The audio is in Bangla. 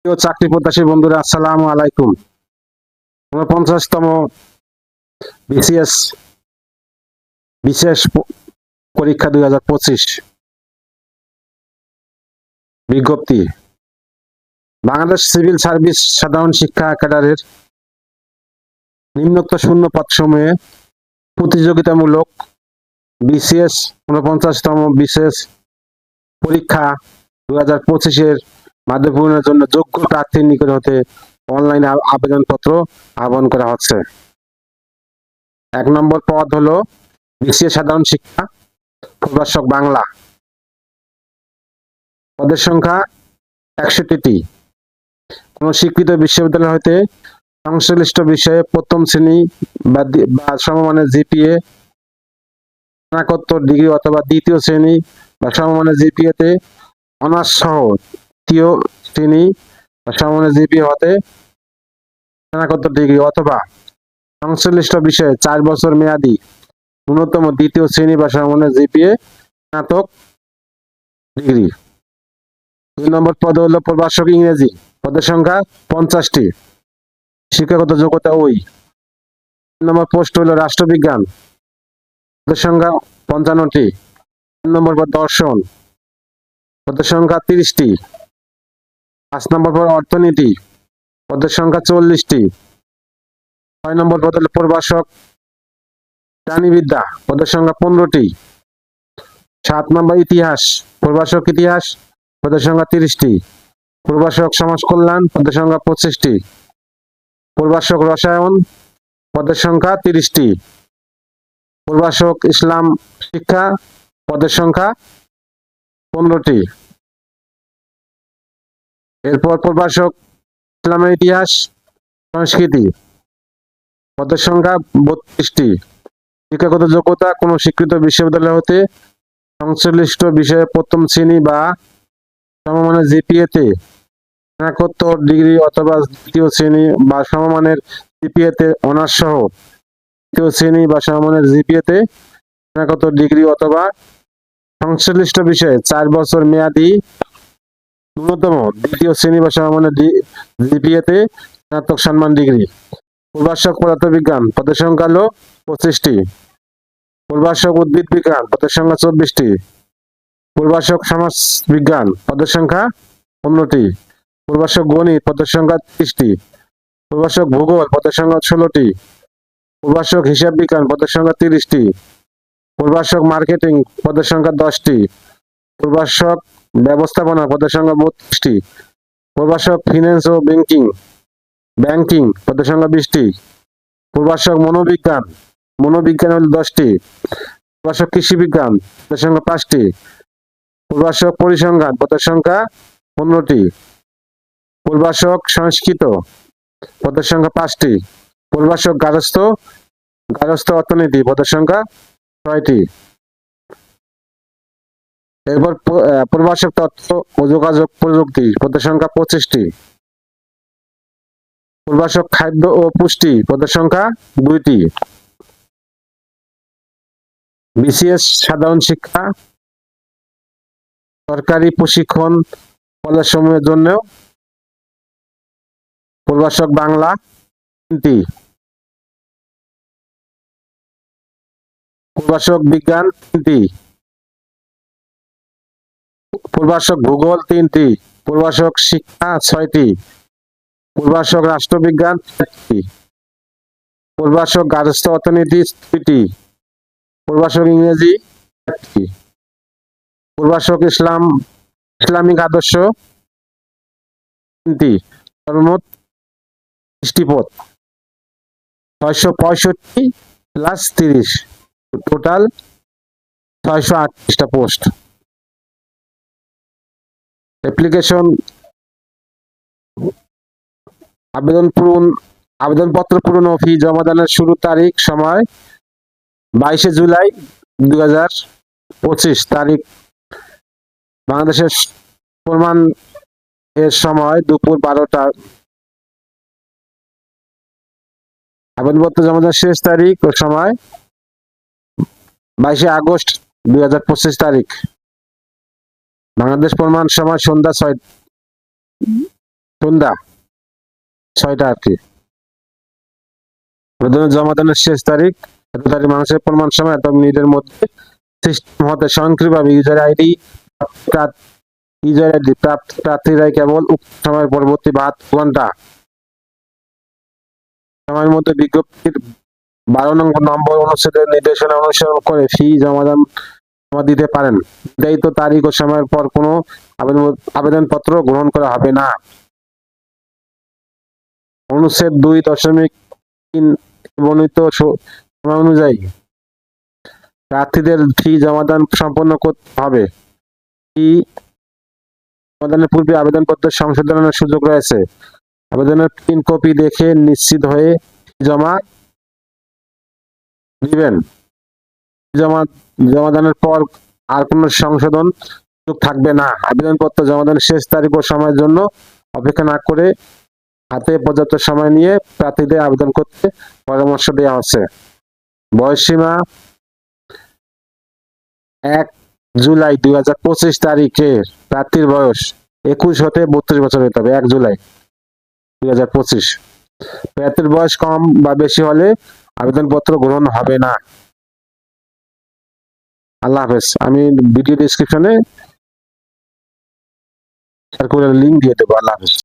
প্রিয় চাকরি প্রত্যাশী বন্ধুরা, আসসালামু আলাইকুম। 49তম বিসিএস বিশেষ পরীক্ষা 2025 বিজ্ঞপ্তি। বাংলাদেশ সিভিল সার্ভিস সাধারণ শিক্ষা ক্যাডারের নিম্নোক্ত শূন্য পদসমূহে প্রতিযোগিতামূলক বিসিএস 49তম বিশেষ পরীক্ষা 2025 মাধ্যমিক পূরণের জন্য যোগ্য প্রার্থীর নিকট হতে অনলাইনে আবেদনপত্র আহ্বান করা হচ্ছে। 1 নম্বর পদ হলো বিসিএস সাধারণ শিক্ষা প্রভাষক বাংলা। পদের সংখ্যা 61টি। কোন স্বীকৃত বিশ্ববিদ্যালয় হইতে সংশ্লিষ্ট বিষয়ে প্রথম শ্রেণী বা সমমানের জিপিএ, স্নাতকোত্তর ডিগ্রি অথবা দ্বিতীয় শ্রেণী বা সমমানের জিপিএ তে অনার্স সহ তৃতীয় শ্রেণী বা সমমানের জিপিএ হতে স্নাতকোত্তর ডিগ্রি অথবা সংশ্লিষ্ট বিষয়ে 4 বছর মেয়াদী ন্যূনতম দ্বিতীয় শ্রেণী বা সমমানের জিপিএ স্নাতক ডিগ্রি। 2 নম্বর পদ হলো প্রভাষক ইংরেজি। পদের সংখ্যা 50টি। শিক্ষাগত যোগ্যতা ওই। 3 নম্বর পোস্ট হলো রাষ্ট্রবিজ্ঞান। পদের সংখ্যা 55টি। 3 নম্বর পদ দর্শন। পদের সংখ্যা 30টি। 5 নম্বর পদ অর্থনীতি। পদের সংখ্যা 40টি। 6 নম্বর পদ হলো প্রভাষক প্রাণীবিদ্যা। পদের সংখ্যা 15টি। 7 নম্বর ইতিহাস। প্রভাষক ইতিহাস। পদের সংখ্যা 30টি। প্রভাষক সমাজ কল্যাণ। পদের সংখ্যা 25টি। প্রভাষক রসায়ন। পদের সংখ্যা 30টি। প্রভাষক ইসলাম শিক্ষা। পদের সংখ্যা 15টি। এরপর প্রভাষক ইসলামের ইতিহাস সংস্কৃতি। পদের সংখ্যা 32টি। শিক্ষাগত যোগ্যতা কোন স্বীকৃত বিশ্ববিদ্যালয় হতে সংশ্লিষ্ট বিষয়ে প্রথম শ্রেণী বা সমমানের জিপিএ তে স্নাতকোত্তর ডিগ্রি অথবা দ্বিতীয় শ্রেণী বা সমমানের জিপিএ তে অনার্স সহ তৃতীয় শ্রেণী বা সমমানের জিপিএ তে স্নাতকোত্তর ডিগ্রি অথবা সংশ্লিষ্ট বিষয়ে 4 বছর মেয়াদী ন্যূনতম দ্বিতীয় শ্রেণী বা সমমানের জিপিএ তে স্নাতক সম্মান ডিগ্রি। প্রভাষক পদার্থবিজ্ঞান। পদের সংখ্যা হলো 25টি। প্রভাষক উদ্ভিদ বিজ্ঞান। পদের সংখ্যা 24টি। প্রভাষক সমাজ বিজ্ঞান। পদের সংখ্যা 15টি। প্রভাষক গণিত। পদের সংখ্যা 30টি। প্রভাষক ভূগোল। পদের সংখ্যা 16টি। প্রভাষক হিসাব বিজ্ঞান। পদের সংখ্যা 30টি। প্রভাষক মার্কেটিং। পদের সংখ্যা 10টি। প্রভাষক ব্যবস্থাপনা। পদের সংখ্যা 32টি। প্রভাষক ফিন্যান্স ও ব্যাংকিং। পদের সংখ্যা 20টি। প্রভাষক মনোবিজ্ঞান হল 10টি। প্রভাষক কৃষি বিজ্ঞান। পদের সংখ্যা 5টি। প্রভাষক পরিসংখ্যান। পদের সংখ্যা 15টি। প্রভাষক সংস্কৃত। পদের সংখ্যা 5টি। প্রভাষক গার্হস্থ্য অর্থনীতি। পদের সংখ্যা 6টি। এরপর প্রভাষক তথ্য ও যোগাযোগ প্রযুক্তি। পদের সংখ্যা 25টি। প্রভাষক খাদ্য ও পুষ্টি। পদের সংখ্যা 2টি। বিসিএস সাধারণ শিক্ষা সরকারি প্রশিক্ষণ কলেজসমূহের জন্য প্রভাষক বাংলা 3টি। প্রভাষক বিজ্ঞান 3টি। প্রভাষক ভূগোল 3টি। প্রভাষক শিক্ষা 6টি। প্রভাষক রাষ্ট্রবিজ্ঞান 4টি। প্রভাষক গার্হস্থ্য অর্থনীতি 2টি। প্রভাষক ইংরেজি 1টি। প্রভাষক ইসলামিক আদর্শ 3টি। সর্বমোট 30টি পদ। 665 প্লাস 30, টোটাল 638টা পোস্ট। অ্যাপ্লিকেশন আবেদনপত্র পূরণ ও ফি জমা দানের শুরু তারিখ সময় 22 জুলাই 2025 তারিখ। বাংলাদেশের প্রমাণ এর সময় দুপুর 12টা। আবেদনপত্র জমা দেওয়ার শেষ তারিখ ও সময় 22 আগস্ট 2025 তারিখ। বাংলাদেশ প্রমাণ সময় সন্ধ্যা সন্ধ্যা 6টা আর কি। আবেদনের জমা দানের শেষ তারিখ এত তারিখ, মানুষের প্রমাণ সময় এত মিনিটের মধ্যে সিস্টেম হতে স্বয়ংক্রিয়ভাবে ইউজার আইডি প্রাপ্ত প্রার্থীরাই কেবল উক্ত সময়ের পরবর্তী 72 ঘন্টা সময়ের মধ্যে বিজ্ঞপ্তির 12 নম্বর অনুচ্ছেদের নির্দেশনা অনুসরণ করে ফি জমা দিতে পারেন। নির্ধারিত তারিখ ও সময়ের পর কোনো আবেদনপত্র গ্রহণ করা হবে না। অনুচ্ছেদ 2.3 বর্ণিত সময় অনুযায়ী প্রার্থীদের ফি জমাদান সম্পন্ন করতে হবে। ফি জমাদানের পূর্বে আবেদনপত্রের সংশোধনের সুযোগ রয়েছে। আবেদনের প্রিন্ট কপি দেখে নিশ্চিত হয়ে জমা দিবেন। জমাদানের পর আর কোনো সংশোধন সুযোগ থাকবে না। আবেদনপত্র জমাদানের শেষ তারিখ ও সময়ের জন্য অপেক্ষা না করে হাতে পর্যাপ্ত সময় নিয়ে প্রার্থীদের আবেদন করতে পরামর্শ দেওয়া হচ্ছে। বয়সসীমা 1 জুলাই 2025 তারিখে প্রার্থীর বয়স 21 হতে 32 বছর হতে হবে। 1 জুলাই 2025। প্রার্থীর বয়স কম বা বেশি হলে আবেদনপত্র গ্রহণ হবে না। আল্লাহ হাফেজ। আমি ভিডিও ডেসক্রিপশনে লিংক দিয়ে দেবো। আল্লাহ হাফেজ।